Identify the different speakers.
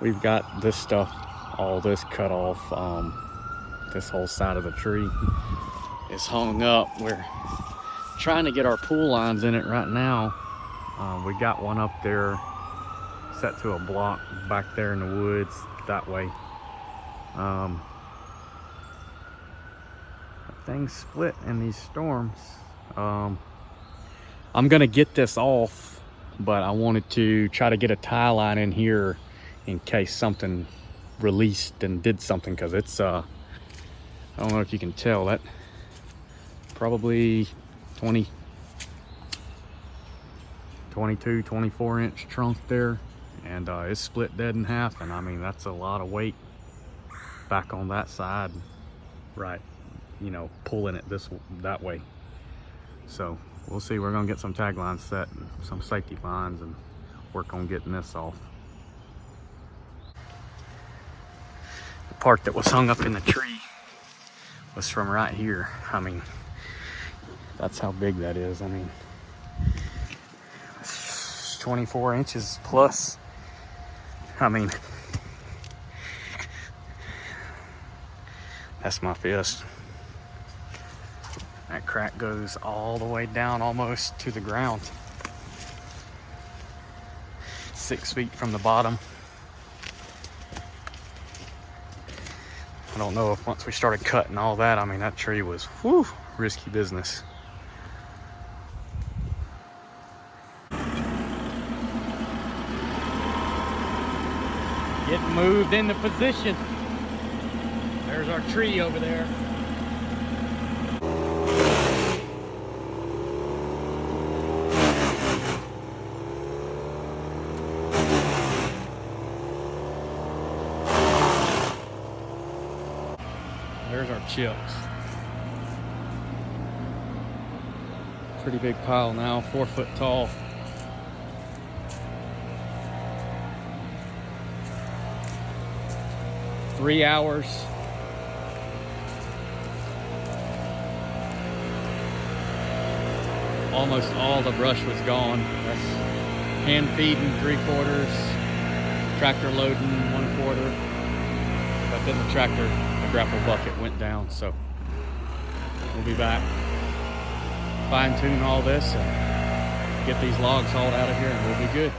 Speaker 1: we've got this stuff, all this cut off. This whole side of the tree is hung up. We're trying to get our pool lines in it right now. We got one up there set to a block back there in the woods that way. Things split in these storms. I'm gonna get this off, but I wanted to try to get a tie line in here in case something released and did something, because it's I don't know if you can tell, that probably 22, 24 inch trunk there, and it's split dead in half. And I mean, that's a lot of weight back on that side, right, you know, pulling it that way. So we'll see. We're gonna get some tag lines set and some safety lines and work on getting this off. The part that was hung up in the tree was from right here. I mean, that's how big that is. I mean, it's 24 inches plus. I mean, that's my fist. That crack goes all the way down almost to the ground. 6 feet from the bottom. I don't know if once we started cutting all that, I mean, that tree was, whew, risky business. Getting moved into position. There's our tree over there. There's our chips. Pretty big pile now, 4 foot tall. Three hours. Almost all the brush was gone. That's hand feeding 3/4, tractor loading 1/4. But then the tractor, the grapple bucket went down, so we'll be back, fine tune all this and get these logs hauled out of here, and we'll be good.